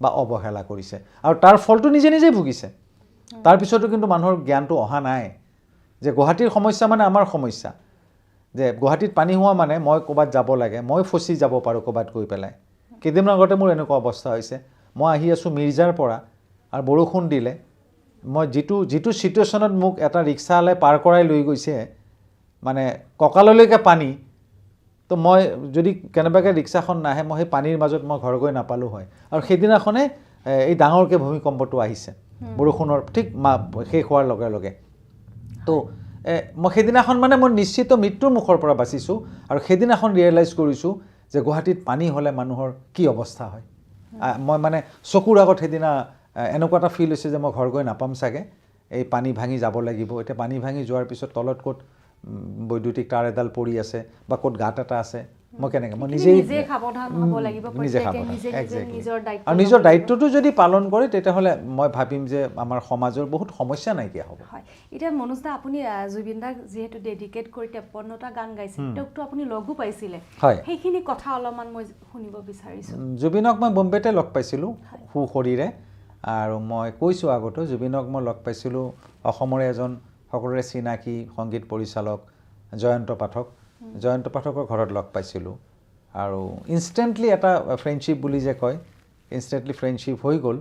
বা অৱহেলা কৰিছে আৰু তাৰ ফলটো নিজে নিজেই ভুগিছে তাৰপিছতো কিন্তু মানুহৰ জ্ঞানটো অহা নাই যে গুৱাহাটীৰ সমস্যা মানে আমাৰ সমস্যা যে গুৱাহাটীত পানী হোৱা মানে মই ক'ৰবাত যাব লাগে মই ফচি যাব পাৰোঁ ক'ৰবাত গৈ পেলাই কেইদিনমান আগতে মোৰ এনেকুৱা অৱস্থা হৈছে মই আহি আছোঁ মিৰ্জাৰ পৰা আৰু বৰষুণ দিলে মই যিটো চিটুৱেশ্যনত মোক এটা ৰিক্সাৱালাই পাৰ কৰাই লৈ গৈছে মানে কঁকাললৈকে পানী তো মই যদি কেনেবাকৈ ৰিক্সাখন নাহে মই সেই পানীৰ মাজত মই ঘৰ গৈ নাপালোঁ হয় আৰু সেইদিনাখনে এই ডাঙৰকৈ ভূমিকম্পটো আহিছে বৰষুণৰ ঠিক শেষ হোৱাৰ লগে লগে তো মই সেইদিনাখন মানে মই নিশ্চিত মৃত্যুৰ মুখৰ পৰা বাচিছোঁ আৰু সেইদিনাখন ৰিয়েলাইজ কৰিছোঁ যে গুৱাহাটীত পানী হ'লে মানুহৰ কি অৱস্থা হয় মই মানে চকুৰ আগত সেইদিনা এনেকুৱা এটা ফিল হৈছে যে মই ঘৰ গৈ নাপাম চাগে এই পানী ভাঙি যাব লাগিব এতিয়া পানী ভাঙি যোৱাৰ পিছত তলত ক'ত বৈদ্যুতিক তাঁৰ এডাল পৰি আছে বা ক'ত গাঁত এটা আছে মই কেনেকৈ মই নিজে সাৱধান হ'ব লাগিব আৰু নিজৰ দায়িত্বটো যদি পালন কৰে তেতিয়াহ'লে মই ভাবিম যে আমাৰ সমাজৰ বহুত সমস্যা নাইকিয়া হ'ব হয় এতিয়া মনোজ দা আপুনি জুবিন দাক যিহেতু ডেডিকেট কৰি 53টা গান গাইছে তেওঁকতো আপুনি লগো পাইছিলে সেইখিনি কথা অলপমান মই শুনিব বিচাৰিছোঁ জুবিনক মই বম্বেতে লগ পাইছিলোঁ সুশৰীৰে আৰু মই কৈছোঁ আগতো জুবিনক মই লগ পাইছিলোঁ অসমৰে এজন সকলোৰে চিনাকি সংগীত পৰিচালক জয়ন্ত পাঠকৰ ঘৰত লগ পাইছিলোঁ আৰু ইনষ্টেণ্টলি এটা ফ্ৰেণ্ডশ্বিপ বুলি যে কয় ইনষ্টেণ্টলি ফ্ৰেণ্ডশ্বিপ হৈ গ'ল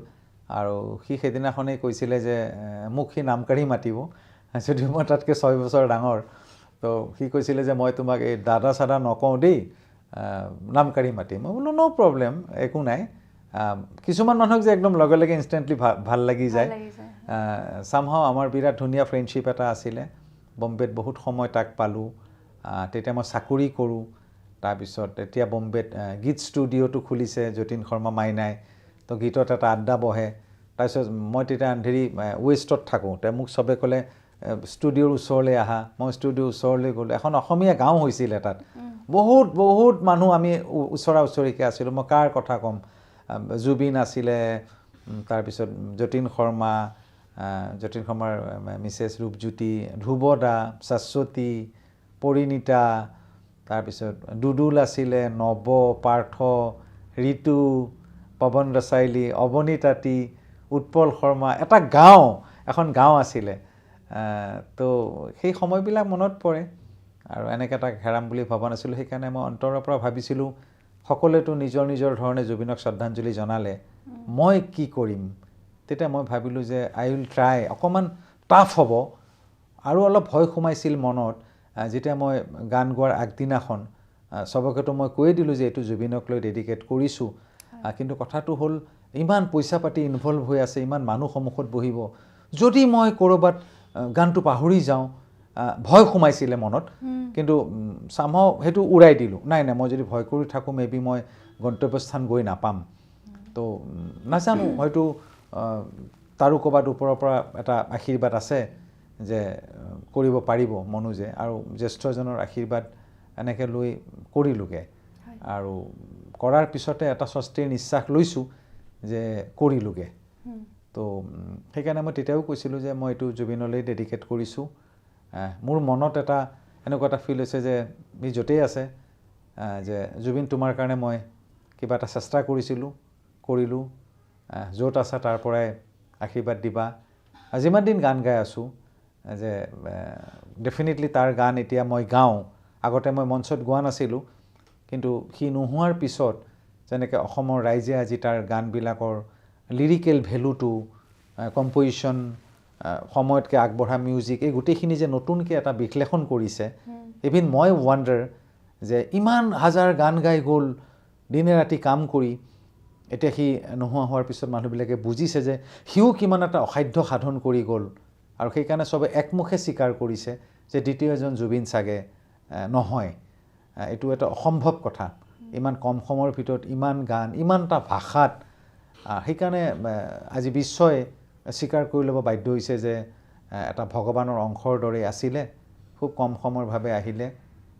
আৰু সি সেইদিনাখনেই কৈছিলে যে মোক সি নাম কাঢ়ি মাতিব যদিও মই তাতকৈ 6 বছৰ ডাঙৰ তো সি কৈছিলে যে মই তোমাক এই দাদা চাদা নকওঁ দেই নাম কাঢ়ি মাতিম মই বোলো ন' প্ৰব্লেম একো নাই কিছুমান মানুহক যে একদম লগে লগে ইনষ্টেণ্টলি ভাল লাগি যায় চামহাও আমাৰ বিৰাট ধুনীয়া ফ্ৰেণ্ডশ্বিপ এটা আছিলে বম্বেত বহুত সময় তাক পালোঁ তেতিয়া মই চাকৰি কৰোঁ তাৰপিছত এতিয়া বম্বেত গীত ষ্টুডিঅ'টো খুলিছে যতীন শৰ্মা মাইনাই তো গীতত এটা আড্ডা বহে তাৰপিছত মই তেতিয়া আন্ধেৰি ৱেষ্টত থাকোঁ তেওঁ মোক চবে ক'লে ষ্টুডিঅ'ৰ ওচৰলৈ আহা মই ষ্টুডিঅ'ৰ ওচৰলৈ গ'লোঁ এখন অসমীয়া গাঁও হৈছিলে তাত বহুত মানুহ আমি ওচৰা ওচৰিকৈ আছিলোঁ মই কাৰ কথা ক'ম জুবিন আছিলে তাৰপিছত যতীন শৰ্মাৰ মিছেছ ৰূপজ্যোতি ধ্ৰুৱদা শাশ্বতী পৰিণীতা তাৰপিছত দুদুল আছিলে নৱ পাৰ্থ ঋতু পৱন ৰসাইলী অৱনী তাঁতী উৎপল শৰ্মা, এটা গাঁও, এখন গাঁও আছিলে। তো সেই সময়বিলাক মনত পৰে আৰু এনেকৈ তাক হেৰাম বুলি ভবা নাছিলোঁ। সেইকাৰণে মই অন্তৰৰ পৰা ভাবিছিলোঁ সকলোৱেতো নিজৰ নিজৰ ধৰণে জুবিনক শ্ৰদ্ধাঞ্জলি জনালে, মই কি কৰিম? তেতিয়া মই ভাবিলোঁ যে আই উইল ট্ৰাই, অকণমান টাফ হ'ব। আৰু অলপ ভয় সোমাইছিল মনত যেতিয়া মই গান গোৱাৰ আগদিনাখন চবকেতো মই কৈয়ে দিলোঁ যে এইটো জুবিনক লৈ ডেডিকেট কৰিছোঁ, কিন্তু কথাটো হ'ল ইমান পইচা পাতি ইনভলভ হৈ আছে, ইমান মানুহ সন্মুখত বহিব, যদি মই ক'ৰবাত গানটো পাহৰি যাওঁ, ভয় সোমাইছিলে মনত। কিন্তু চামহাও সেইটো উৰাই দিলোঁ, নাই নাই, মই যদি ভয় কৰি থাকোঁ মেবি মই গন্তব্যস্থান গৈ নাপাম। তো নাজানো, হয়তো তাৰো ক'ৰবাত ওপৰৰ পৰা এটা আশীৰ্বাদ আছে যে কৰিব পাৰিব মনোজে, আৰু জ্যেষ্ঠজনৰ আশীৰ্বাদ এনেকৈ লৈ কৰিলোঁগৈ। আৰু কৰাৰ পিছতে এটা স্বস্তিৰ নিশ্বাস লৈছোঁ যে কৰিলোঁগৈ। তো সেইকাৰণে মই তেতিয়াও কৈছিলোঁ যে মই এইটো জুবিনলৈ ডেডিকেট কৰিছোঁ। মোৰ মনত এটা এনেকুৱা এটা ফিল হৈছে যে ই য'তেই আছে, যে জুবিন তোমাৰ কাৰণে মই কিবা এটা চেষ্টা কৰিলোঁ, য'ত আছা তাৰ পৰাই আশীৰ্বাদ দিবা। যিমান দিন গান গাই আছোঁ, যে ডেফিনেটলি তাৰ গান এতিয়া মই গাওঁ। আগতে মই মঞ্চত গোৱা নাছিলোঁ, কিন্তু সি নোহোৱাৰ পিছত যেনেকৈ অসমৰ ৰাইজে আজি তাৰ গানবিলাকৰ লিৰিকেল ভেলুটো, কম্প'জিশ্যন, সময়তকৈ আগবঢ়া মিউজিক, এই গোটেইখিনি যে নতুনকৈ এটা বিশ্লেষণ কৰিছে, ইভিন মই ৱাণ্ডাৰ যে ইমান হাজাৰ গান গাই গ'ল দিনে ৰাতি কাম কৰি, এতিয়া সি নোহোৱা হোৱাৰ পিছত মানুহবিলাকে বুজিছে যে সিও কিমান এটা অসাধ্য সাধন কৰি গ'ল। আৰু সেইকাৰণে চবে একমুখে স্বীকাৰ কৰিছে যে দ্বিতীয় এজন জুবিন চাগে নহয়। এইটো এটা অসম্ভৱ কথা, ইমান কম সময়ৰ ভিতৰত ইমান গান, ইমানটা ভাষাত। সেইকাৰণে আজি বিশ্বই স্বীকাৰ কৰি ল'ব বাধ্য হৈছে যে এটা ভগৱানৰ অংশৰ দৰে আছিলে, খুব কম সময়ৰ ভাৱে আহিলে,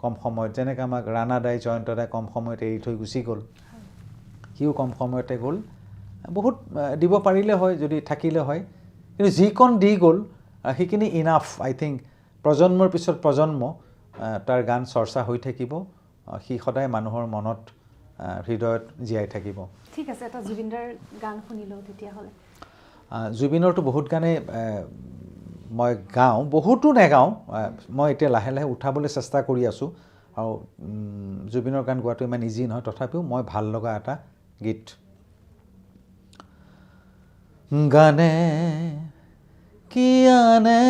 কম সময়ত, যেনেকৈ আমাক ৰাণা দাই, জয়ন্ত দাই কম সময়ত এৰি থৈ গুচি গ'ল, সিও কম সময়তে গ'ল। বহুত দিব পাৰিলে হয় যদি থাকিলে হয়, কিন্তু যিকণ দি গ'ল সেইখিনি ইনাফ। আই থিংক প্ৰজন্মৰ পিছত প্ৰজন্ম তাৰ গান চৰ্চা হৈ থাকিব, সি সদায় মানুহৰ মনত, হৃদয়ত জীয়াই থাকিব। ঠিক আছে, এটা জুবিনদাৰ গান শুনি লওঁ তেতিয়াহ'লে। জুবিনৰতো বহুত গানেই মই গাওঁ, বহুতো নেগাওঁ। মই এতিয়া লাহে লাহে উঠাবলৈ চেষ্টা কৰি আছোঁ, আৰু জুবিনৰ গান গোৱাটো ইমান ইজি নহয়, তথাপিও মই ভাল লগা এটা গীত। গানে কি আনে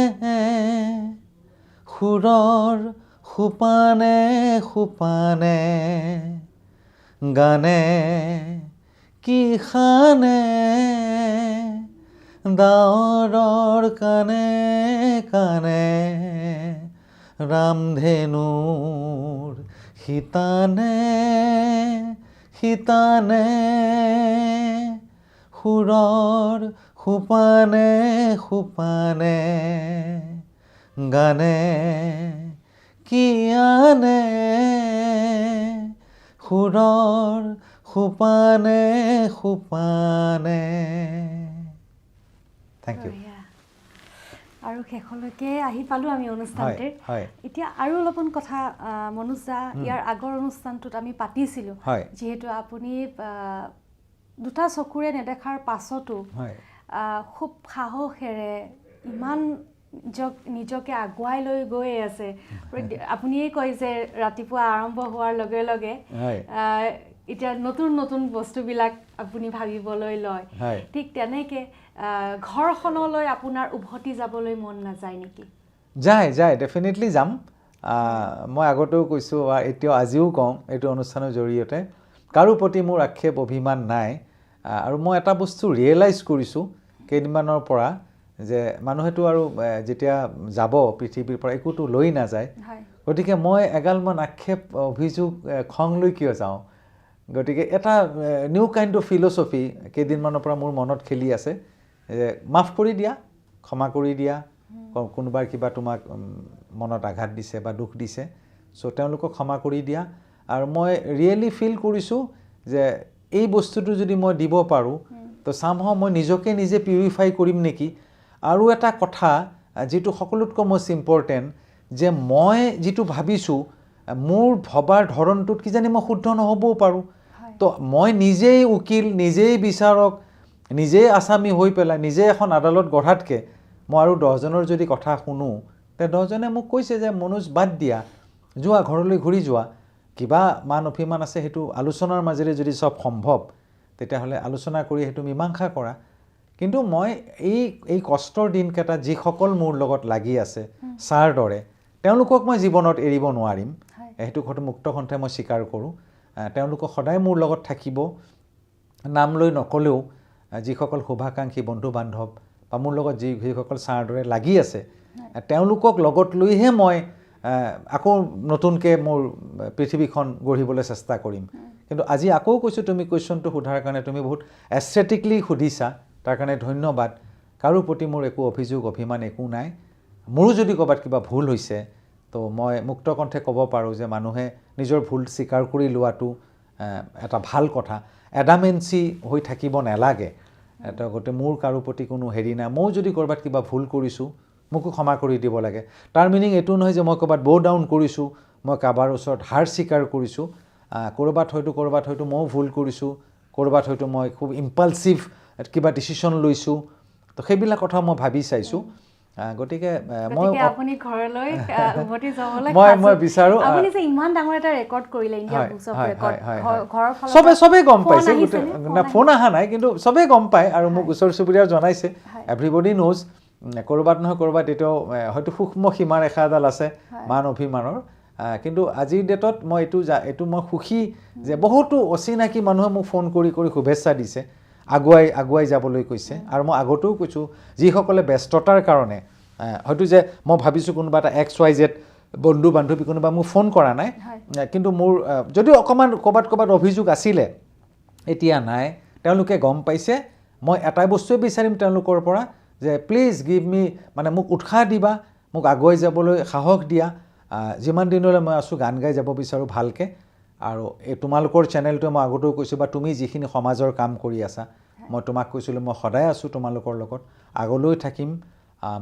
সুৰৰ সোপানে সোপানে, গানে কি খানে ডাৱৰৰ কানে কানে, ৰামধেনুৰ শিতানে শিতানে, সুৰৰ সোপানে সোপানে, গানে কি আনে সুৰৰ সোপানে সোপানে। Thank U. আৰু শেষলৈকে আহি পালোঁ আমি অনুষ্ঠানটিৰ। এতিয়া আৰু অলপমান কথা মনোজ দা, ইয়াৰ আগৰ অনুষ্ঠানটোত আমি পাতিছিলোঁ, যিহেতু আপুনি দুটা চকুৰে নেদেখাৰ পাছতো খুব সাহসেৰে ইমান নিজকে আগুৱাই লৈ গৈ আছে। আপুনিয়ে কয় যে ৰাতিপুৱা আৰম্ভ হোৱাৰ লগে লগে এতিয়া নতুন নতুন বস্তুবিলাক আপুনি ভাবিবলৈ লয়, ঠিক তেনেকৈ ঘৰখনলৈ আপোনাৰ উভতি যাবলৈ মন নাযায় নেকি? যায়, ডেফিনেটলি যাম। মই আগতেও কৈছোঁ, এতিয়াও আজিও কওঁ এইটো অনুষ্ঠানৰ জৰিয়তে, কাৰো প্ৰতি মোৰ আক্ষেপ অভিমান নাই। আৰু মই এটা বস্তু ৰিয়েলাইজ কৰিছোঁ কেইদিনমানৰ পৰা, যে মানুহেতো আৰু যেতিয়া যাব পৃথিৱীৰ পৰা একোতো লৈ নাযায়, গতিকে মই এগালমান আক্ষেপ অভিযোগ খং লৈ কিয় যাওঁ। গতিকে এটা নিউ কাইণ্ড অফ ফিল'চফি কেইদিনমানৰ পৰা মোৰ মনত খেলি আছে, যে মাফ কৰি দিয়া, ক্ষমা কৰি দিয়া, কোনোবাই কিবা তোমাক মনত আঘাত দিছে বা দুখ দিছে, চ' তেওঁলোকক ক্ষমা কৰি দিয়া। আৰু মই ৰিয়েলি ফিল কৰিছোঁ যে এই বস্তুটো যদি মই দিব পাৰোঁ, তো চামহাও মই নিজকে নিজে পিউৰিফাই কৰিম নেকি। আৰু এটা কথা যিটো সকলোতকৈ মষ্ট ইম্পৰ্টেণ্ট, যে মই যিটো ভাবিছোঁ মোৰ ভবাৰ ধৰণটোত কিজানি মই শুদ্ধ নহ'বও পাৰোঁ। তো মই নিজেই উকিল, নিজেই বিচাৰক, নিজে আসামী হৈ পেলাই নিজে এখন আদালত গঢ়াতকৈ মই আৰু 10জনৰ যদি কথা শুনো তে 10জনে মোক কৈছে যে মনোজ বাদ দিয়া, যোৱা ঘৰলৈ ঘূৰি যোৱা, কিবা মান অভিমান আছে সেইটো আলোচনাৰ মাজেৰে যদি চব সম্ভৱ তেতিয়াহ'লে আলোচনা কৰি সেইটো মীমাংসা কৰা। কিন্তু মই এই কষ্টৰ দিনকেইটা যিসকল মোৰ লগত লাগি আছে ছাৰ দৰে তেওঁলোকক মই জীৱনত এৰিব নোৱাৰিম, সেইটো কথা মুক্ত কণ্ঠে মই স্বীকাৰ কৰোঁ। তেওঁলোকক সদায় মোৰ লগত থাকিব, নাম লৈ নকলেও যিসকল শুভাকাংক্ষী বন্ধু বান্ধৱ বা মোৰ লগত যিসকল ছাৰ দৰে লাগি আছে তেওঁলোকক লগত লৈহে মই আকৌ নতুনকৈ মোৰ পৃথিৱীখন গঢ়িবলৈ চেষ্টা কৰিম। কিন্তু আজি আকৌ কৈছোঁ, তুমি কুৱেশ্যনটো সোধাৰ কাৰণে তুমি বহুত এস্থেটিকলি সুধিছা, তাৰ কাৰণে ধন্যবাদ। কাৰো প্ৰতি মোৰ একো অভিযোগ অভিমান একো নাই। মোৰো যদি ক'ৰবাত কিবা ভুল হৈছে তো মই মুক্ত কণ্ঠে ক'ব পাৰোঁ যে মানুহে নিজৰ ভুল স্বীকাৰ কৰি লোৱাটো এটা ভাল কথা, এডামেঞ্চি হৈ থাকিব নালাগে। গতিকে মোৰ কাৰো প্ৰতি কোনো হেৰি নাই, ময়ো যদি ক'ৰবাত কিবা ভুল কৰিছোঁ মোকো ক্ষমা কৰি দিব লাগে। তাৰ মিনিং এইটো নহয় যে মই ক'ৰবাত ব' ডাউন কৰিছোঁ, মই কাৰোবাৰ ওচৰত হাৰ স্বীকাৰ কৰিছোঁ। ক'ৰবাত হয়তো ময়ো ভুল কৰিছোঁ, ক'ৰবাত হয়তো মই খুব ইম্পালচিভ কিবা ডিচিশ্যন লৈছোঁ, তো সেইবিলাক কথা মই ভাবি চাইছোঁ। গতিকে আপুনি ঘৰলৈ উভতি যাবলৈ মই বিচাৰোঁ। আপুনি যে ইমান ডাঙৰ এটা ৰেকৰ্ড কৰিলে ইণ্ডিয়া বুকছ অফ ৰেকৰ্ড, ঘৰৰ চবেই গম পাইছে, ফোন অহা নাই কিন্তু চবেই গম পায় আৰু মোক ওচৰ চুবুৰীয়াও জনাইছে, এভৰিবডি নোজ। ক'ৰবাত নহয় ক'ৰবাত এতিয়াও হয়তো সূক্ষ্ম সীমাৰেখা এডাল আছে মান অভিমানৰ। কিন্তু আজিৰ ডেটত মই এইটো মই সুখী যে বহুতো অচিনাকি মানুহে মোক ফোন কৰি শুভেচ্ছা দিছে, আগুৱাই যাবলৈ কৈছে। আৰু মই আগতেও কৈছোঁ, যিসকলে ব্যস্ততাৰ কাৰণে হয়তো যে মই ভাবিছোঁ কোনোবা এটা XYZ বন্ধু বান্ধৱী কোনোবা মোক ফোন কৰা নাই, কিন্তু মোৰ যদিও অকণমান ক'ৰবাত অভিযোগ আছিলে এতিয়া নাই। তেওঁলোকে গম পাইছে মই এটাই বস্তুৱে বিচাৰিম তেওঁলোকৰ পৰা যে প্লিজ গিভ মি, মানে মোক উৎসাহ দিবা, মোক আগুৱাই যাবলৈ সাহস দিয়া। যিমান দিনলৈ মই আছোঁ গান গাই যাব বিচাৰোঁ ভালকৈ। আৰু এই তোমালোকৰ চেনেলটোৱে মই আগতেও কৈছোঁ, বা তুমি যিখিনি সমাজৰ কাম কৰি আছা, মই তোমাক কৈছিলোঁ মই সদায় আছোঁ তোমালোকৰ লগত, আগলৈ থাকিম।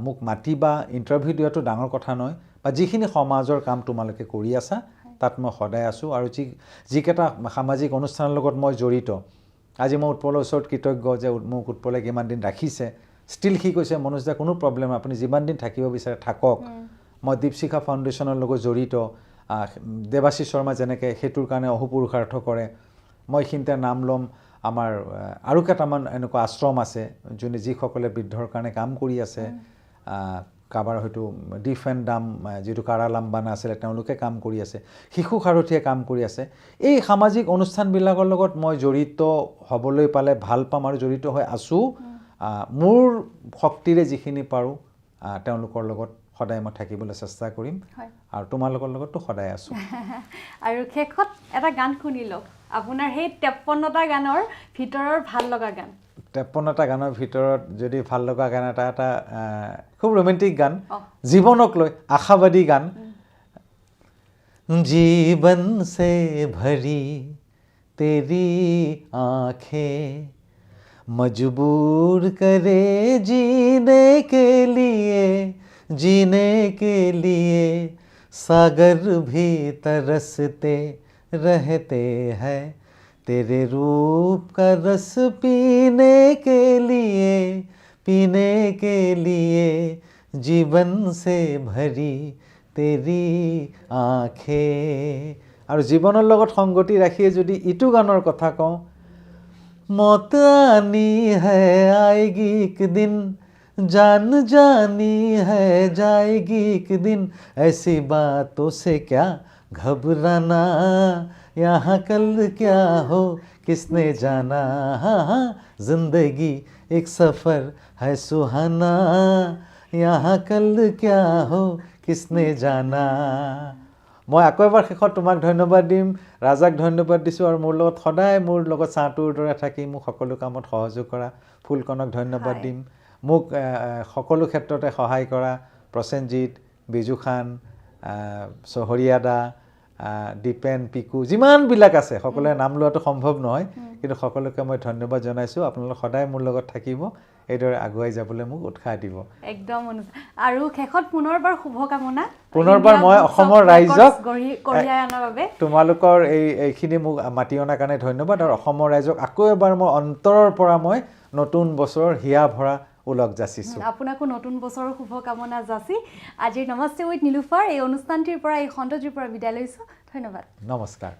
মোক মাতিবা, ইণ্টাৰভিউ দিয়াটো ডাঙৰ কথা নহয়, বা যিখিনি সমাজৰ কাম তোমালোকে কৰি আছা তাত মই সদায় আছোঁ। আৰু যিকেইটা সামাজিক অনুষ্ঠানৰ লগত মই জড়িত, আজি মই উৎপলৰ ওচৰত কৃতজ্ঞ যে মোক উৎপলে কিমান দিন ৰাখিছে। ষ্টিল সি কৈছে মনোজ দা কোনো প্ৰব্লেম, আপুনি যিমান দিন থাকিব বিচাৰে থাকক। মই দীপশিখা ফাউণ্ডেশ্যনৰ লগত জড়িত, দেৱাশীষ শৰ্মা যেনেকৈ সেইটোৰ কাৰণে অহোপুৰুষাৰ্থ কৰে, মই এইখিনিতে নাম ল'ম। আমাৰ আৰু কেইটামান এনেকুৱা আশ্ৰম আছে যিসকলে বৃদ্ধৰ কাৰণে কাম কৰি আছে। কাৰোবাৰ হয়তো ডিফ এণ্ড ডাম যিটো কাৰালাম্বানা আছিলে তেওঁলোকে কাম কৰি আছে, শিশু সাৰথীয়ে কাম কৰি আছে। এই সামাজিক অনুষ্ঠানবিলাকৰ লগত মই জড়িত হ'বলৈ পালে ভাল পাম আৰু জড়িত হৈ আছোঁ। মোৰ শক্তিৰে যিখিনি পাৰোঁ তেওঁলোকৰ লগত সদায় মই থাকিবলৈ চেষ্টা কৰিম, আৰু তোমালোকৰ লগততো সদায় আছোঁ। আৰু শেষত এটা গান শুনি লওক, আপোনাৰ সেই 53টা গানৰ ভিতৰৰ ভাল লগা গান। 53টা গানৰ ভিতৰত যদি ভাল লগা গান এটা খুব ৰোমেণ্টিক গান, জীৱনক লৈ আশাবাদী গান। জীৱন সে ভৰি তেৰি আঁখেं मजबूर करे जीने के लिए सागर भी तरसते रहते हैं तेरे रूप का रस पीने के लिए जीवन से भरी तेरी आँखें। আৰু জীৱনৰ লগত সংগতি ৰাখিয়ে যদি ইটো গানৰ কথা কওঁ, मौत आनी है आएगी एक दिन जान जानी है जाएगी एक दिन ऐसी बातों से क्या घबराना यहाँ कल क्या हो किसने जाना जिंदगी एक सफ़र है सुहाना यहाँ कल क्या हो किसने जाना। মই আকৌ এবাৰ শেষত তোমাক ধন্যবাদ দিম, ৰাজাক ধন্যবাদ দিছোঁ, আৰু মোৰ লগত সদায় মোৰ লগত ছাঁটোৰ দৰে থাকি মোক সকলো কামত সহযোগ কৰা ফুলকণক ধন্যবাদ দিম। মোক সকলো ক্ষেত্ৰতে সহায় কৰা প্ৰসেনজিৎ, বিজু খান, চহৰীয়া দা, দীপেন, পিকু, যিমানবিলাক আছে সকলোৱে নাম লোৱাটো সম্ভৱ নহয়, কিন্তু সকলোকে মই ধন্যবাদ জনাইছোঁ। আপোনালোক সদায় মোৰ লগত থাকিব, এইদৰে আগুৱাই যাবলৈ মোক উৎসাহ দিব একদম আৰু শেষত পুনৰবাৰ শুভকামনা পুনৰবাৰ মই অসমৰ ৰাইজক কঢ়িয়াই অনাৰ বাবে তোমালোকৰ এইখিনি মোক মাতি অনাৰ কাৰণে ধন্যবাদ আৰু অসমৰ ৰাইজক আকৌ এবাৰ মই অন্তৰৰ পৰা মই নতুন বছৰৰ হিয়া ভৰা ওলগ যাচিছোঁ আপোনাকো নতুন বছৰৰ শুভকামনা যাচি আজিৰ নমস্তে উইথ নীলুফাৰ এই অনুষ্ঠানটিৰ পৰা এই খণ্ডটিৰ পৰা বিদায় লৈছোঁ ধন্যবাদ নমস্কাৰ